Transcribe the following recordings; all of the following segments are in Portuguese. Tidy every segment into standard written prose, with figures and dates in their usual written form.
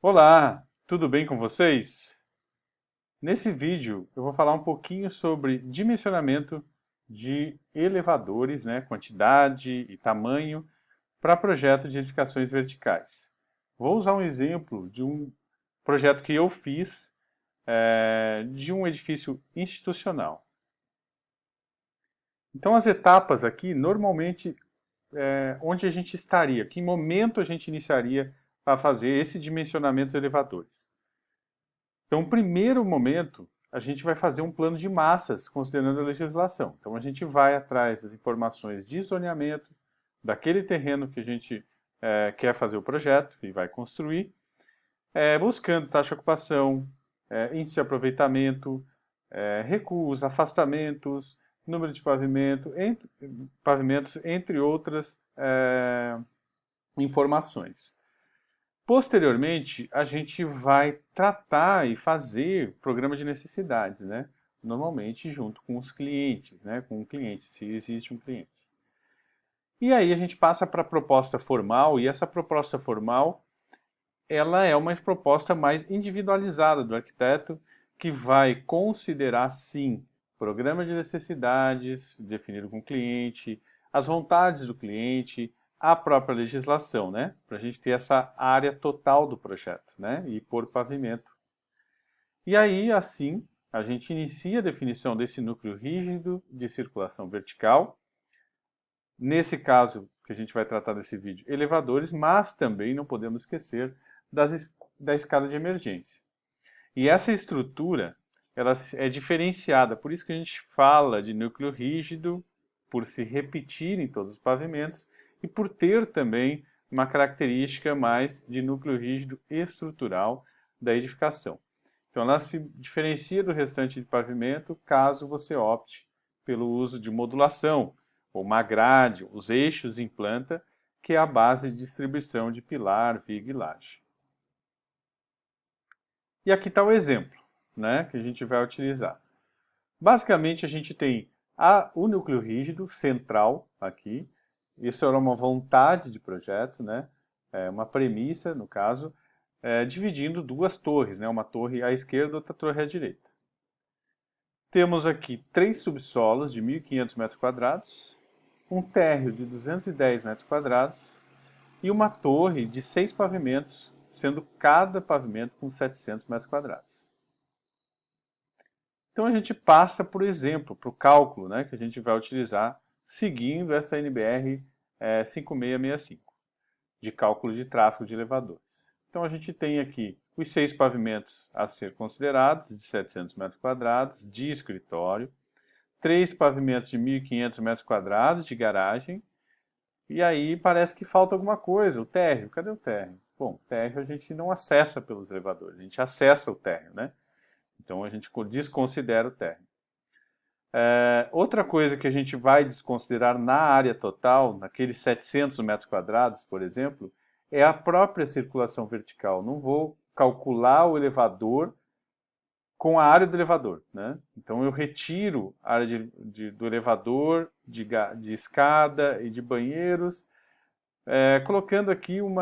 Olá, tudo bem com vocês? Nesse vídeo eu vou falar um pouquinho sobre dimensionamento de elevadores, quantidade e tamanho para projeto de edificações verticais. Vou usar um exemplo de um projeto que eu fiz de um edifício institucional. Então as etapas aqui, normalmente, onde a gente estaria, que momento a gente iniciaria a fazer esse dimensionamento dos elevadores. Então, no primeiro momento, a gente vai fazer um plano de massas, considerando a legislação. Então, a gente vai atrás das informações de zoneamento, daquele terreno que a gente quer fazer o projeto e vai construir, buscando taxa de ocupação, índice de aproveitamento, recuos, afastamentos, número de pavimentos, entre outras informações. Posteriormente, a gente vai tratar e fazer programa de necessidades, Normalmente junto com os clientes, Com o cliente, se existe um cliente. E aí a gente passa para a proposta formal, e essa proposta formal, ela é uma proposta mais individualizada do arquiteto, que vai considerar, sim, programa de necessidades definido com o cliente, as vontades do cliente, a própria legislação, Para a gente ter essa área total do projeto, E pôr pavimento. E aí, assim, a gente inicia a definição desse núcleo rígido de circulação vertical. Nesse caso, que a gente vai tratar nesse vídeo, elevadores, mas também não podemos esquecer da escada de emergência. E essa estrutura, ela é diferenciada, por isso que a gente fala de núcleo rígido, por se repetir em todos os pavimentos, e por ter também uma característica mais de núcleo rígido estrutural da edificação. Então ela se diferencia do restante de pavimento caso você opte pelo uso de modulação, ou uma grade, os eixos em planta, que é a base de distribuição de pilar, viga e laje. E aqui está o exemplo, que a gente vai utilizar. Basicamente, a gente tem o núcleo rígido central aqui. Isso era uma vontade de projeto, uma premissa, no caso, dividindo duas torres, uma torre à esquerda e outra torre à direita. Temos aqui 3 subsolos de 1.500 metros quadrados, um térreo de 210 metros quadrados e uma torre de 6 pavimentos, sendo cada pavimento com 700 metros quadrados. Então a gente passa, por exemplo, para o cálculo que a gente vai utilizar seguindo essa NBR 5665, de cálculo de tráfego de elevadores. Então a gente tem aqui os 6 pavimentos a ser considerados, de 700 metros quadrados, de escritório, 3 pavimentos de 1.500 metros quadrados de garagem, e aí parece que falta alguma coisa, o térreo. Cadê o térreo? Bom, o térreo a gente não acessa pelos elevadores, a gente acessa o térreo, Então a gente desconsidera o térreo. Outra coisa que a gente vai desconsiderar na área total, naqueles 700 metros quadrados, por exemplo, é a própria circulação vertical. Não vou calcular o elevador com a área do elevador. Então eu retiro a área do elevador, de escada e de banheiros, colocando aqui um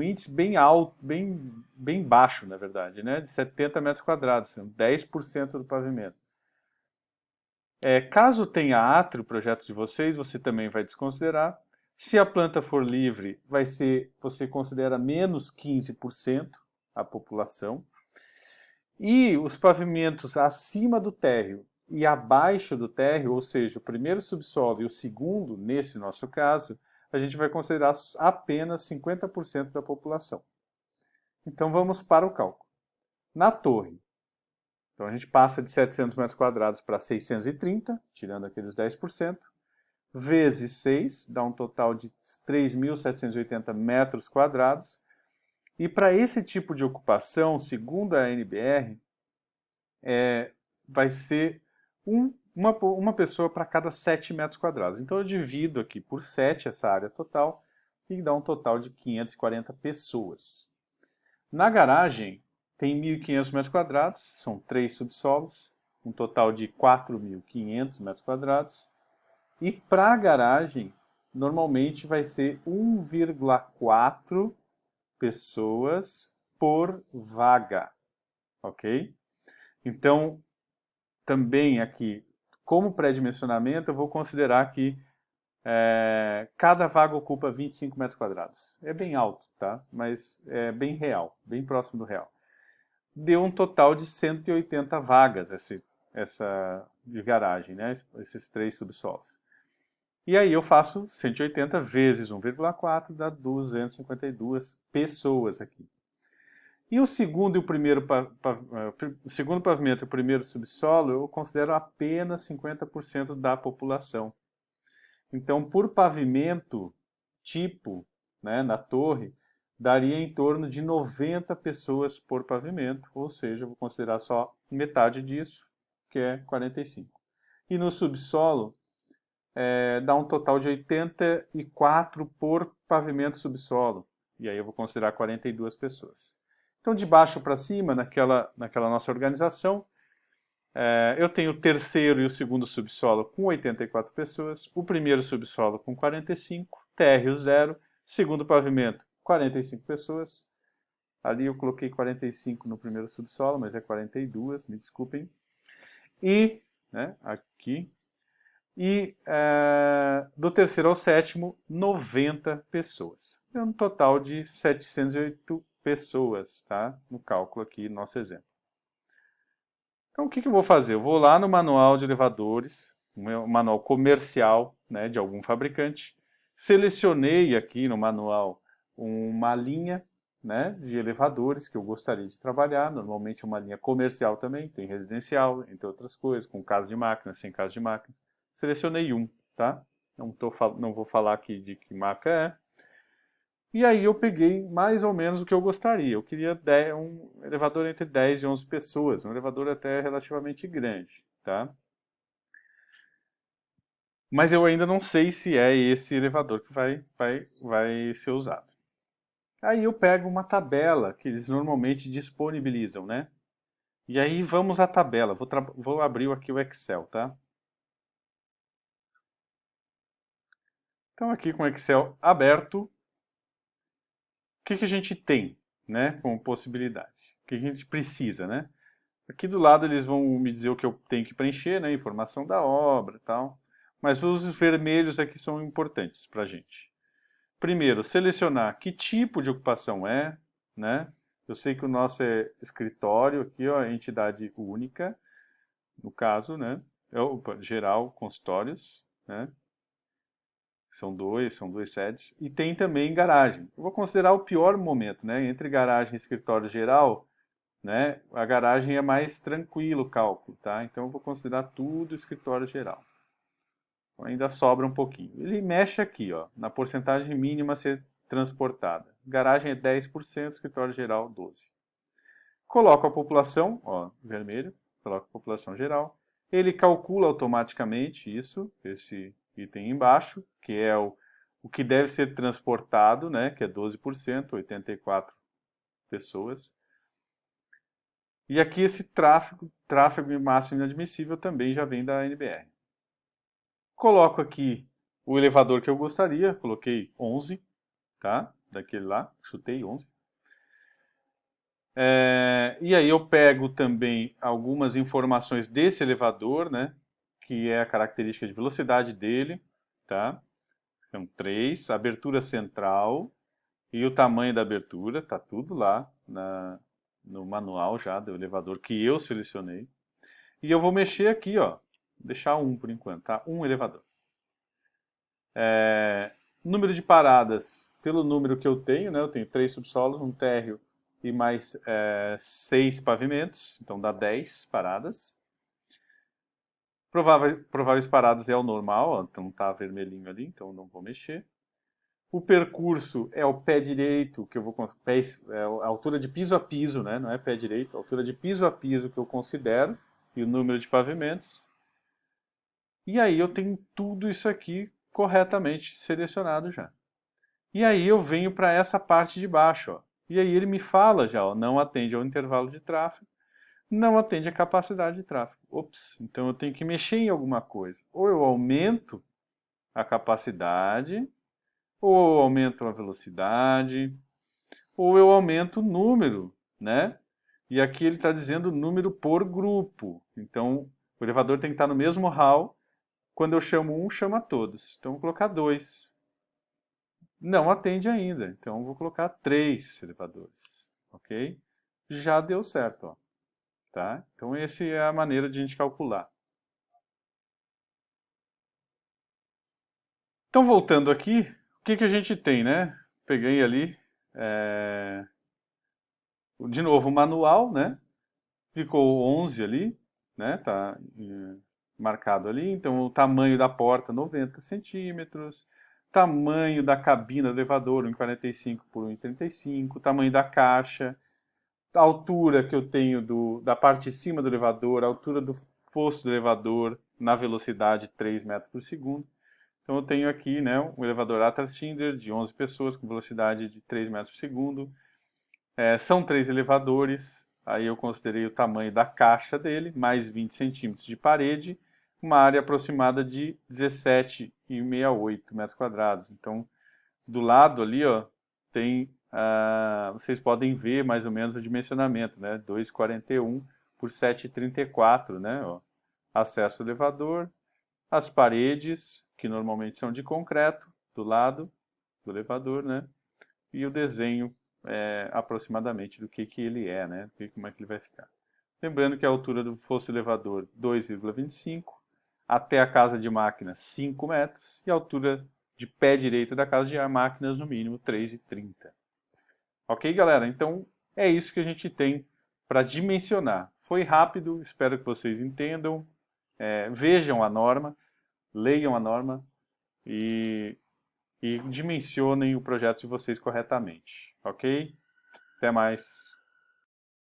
índice bem alto, bem baixo, na verdade, de 70 metros quadrados, 10% do pavimento. Caso tenha átrio o projeto de vocês, você também vai desconsiderar. Se a planta for livre, você considera menos 15% a população. E os pavimentos acima do térreo e abaixo do térreo, ou seja, o primeiro subsolo e o segundo, nesse nosso caso, a gente vai considerar apenas 50% da população. Então vamos para o cálculo. Na torre, então a gente passa de 700 metros quadrados para 630, tirando aqueles 10%, vezes 6, dá um total de 3.780 metros quadrados. E para esse tipo de ocupação, segundo a NBR, vai ser uma pessoa para cada 7 metros quadrados. Então eu divido aqui por 7 essa área total e dá um total de 540 pessoas. Na garagem tem 1.500 metros quadrados, são 3 subsolos, um total de 4.500 metros quadrados. E para a garagem, normalmente vai ser 1,4 pessoas por vaga, ok? Então, também aqui, como pré-dimensionamento, eu vou considerar que cada vaga ocupa 25 metros quadrados. É bem alto, tá? Mas é bem real, bem próximo do real. Deu um total de 180 vagas essa de garagem, né? Esses 3 subsolos. E aí eu faço 180 vezes 1,4, dá 252 pessoas aqui. E o segundo e o primeiro o segundo pavimento e o primeiro subsolo eu considero apenas 50% da população. Então, por pavimento tipo, né, na torre, daria em torno de 90 pessoas por pavimento, ou seja, eu vou considerar só metade disso, que é 45. E no subsolo, dá um total de 84 por pavimento subsolo, e aí eu vou considerar 42 pessoas. Então, de baixo para cima, naquela nossa organização, eu tenho o terceiro e o segundo subsolo com 84 pessoas, o primeiro subsolo com 45, térreo 0, segundo pavimento 45 pessoas. Ali eu coloquei 45 no primeiro subsolo, mas é 42, me desculpem. E, né, aqui, e do terceiro ao sétimo, 90 pessoas. É um total de 708 pessoas, tá? No cálculo aqui, nosso exemplo. Então, o que eu vou fazer? Eu vou lá no manual de elevadores, um manual comercial, né, de algum fabricante. Selecionei aqui no manual uma linha, né, de elevadores que eu gostaria de trabalhar. Normalmente uma linha comercial também, tem residencial, entre outras coisas, com casa de máquinas, sem casa de máquinas. Selecionei um, tá? Não vou falar aqui de que marca é. E aí eu peguei mais ou menos o que eu gostaria. Eu queria um elevador entre 10 e 11 pessoas, um elevador até relativamente grande, tá? Mas eu ainda não sei se é esse elevador que vai ser usado. Aí eu pego uma tabela que eles normalmente disponibilizam, né? E aí vamos à tabela. Vou abrir aqui o Excel, tá? Então aqui com o Excel aberto, o que a gente tem, né, como possibilidade? O que a gente precisa, né? Aqui do lado eles vão me dizer o que eu tenho que preencher, né? Informação da obra e tal. Mas os vermelhos aqui são importantes para a gente. Primeiro, selecionar que tipo de ocupação é, né? Eu sei que o nosso é escritório aqui, ó, entidade única, no caso, né? Geral, consultórios, né? São duas sedes. E tem também garagem. Eu vou considerar o pior momento, né? Entre garagem e escritório geral, né? A garagem é mais tranquilo o cálculo, tá? Então eu vou considerar tudo escritório geral. Então, ainda sobra um pouquinho. Ele mexe aqui, ó, na porcentagem mínima a ser transportada. Garagem é 10%, escritório geral 12%. Coloco a população, ó, vermelho, coloco a população geral. Ele calcula automaticamente isso, esse item embaixo, que é o que deve ser transportado, né, que é 12%, 84 pessoas. E aqui esse tráfego máximo inadmissível também já vem da NBR. Coloco aqui o elevador que eu gostaria, coloquei 11, tá? Daquele lá, chutei 11. E aí eu pego também algumas informações desse elevador, né? Que é a característica de velocidade dele, tá? São 3, abertura central e o tamanho da abertura, tá tudo lá no manual já do elevador que eu selecionei. E eu vou mexer aqui, ó, deixar um por enquanto, tá? Um elevador. Número de paradas, pelo número que eu tenho, né? Eu tenho 3 subsolos, um térreo e mais 6 pavimentos, então dá 10 paradas. Prováveis paradas é o normal, ó, então tá vermelhinho ali, então não vou mexer. O percurso é o pé direito, que eu vou a altura de piso a piso, né? Não é pé direito, a altura de piso a piso que eu considero, e o número de pavimentos. E aí eu tenho tudo isso aqui corretamente selecionado já. E aí eu venho para essa parte de baixo, ó. E aí ele me fala já, ó, não atende ao intervalo de tráfego, não atende à capacidade de tráfego. Ops, então eu tenho que mexer em alguma coisa. Ou eu aumento a capacidade, ou eu aumento a velocidade, ou eu aumento o número, né? E aqui ele está dizendo número por grupo. Então, o elevador tem que estar no mesmo hall. Quando eu chamo um, chama todos. Então, eu vou colocar 2. Não atende ainda. Então, eu vou colocar 3 elevadores. Ok? Já deu certo, ó. Tá? Então, essa é a maneira de a gente calcular. Então, voltando aqui, o que que a gente tem, né? Peguei ali, de novo o manual, né? Ficou 11 ali, né? Tá marcado ali. Então, o tamanho da porta, 90 centímetros. Tamanho da cabina do elevador, 1,45 por 1,35. Tamanho da caixa. A altura que eu tenho da parte de cima do elevador. A altura do posto do elevador na velocidade 3 metros por segundo. Então, eu tenho aqui, né, um elevador Atlas Schindler de 11 pessoas com velocidade de 3 metros por segundo. São 3 elevadores, aí eu considerei o tamanho da caixa dele, mais 20 centímetros de parede, uma área aproximada de 17,68 metros quadrados. Então, do lado ali, ó, tem, vocês podem ver mais ou menos o dimensionamento, né? 2,41 por 7,34, né? Ó. Acesso ao elevador, as paredes, que normalmente são de concreto, do lado do elevador, né? E o desenho aproximadamente do que ele é, né? Como é que ele vai ficar. Lembrando que a altura do fosso elevador 2,25, até a casa de máquinas 5 metros e a altura de pé direito da casa de máquinas no mínimo 3,30. Ok, galera? Então é isso que a gente tem para dimensionar. Foi rápido, espero que vocês entendam. Vejam a norma, leiam a norma e dimensionem o projeto de vocês corretamente, ok? Até mais.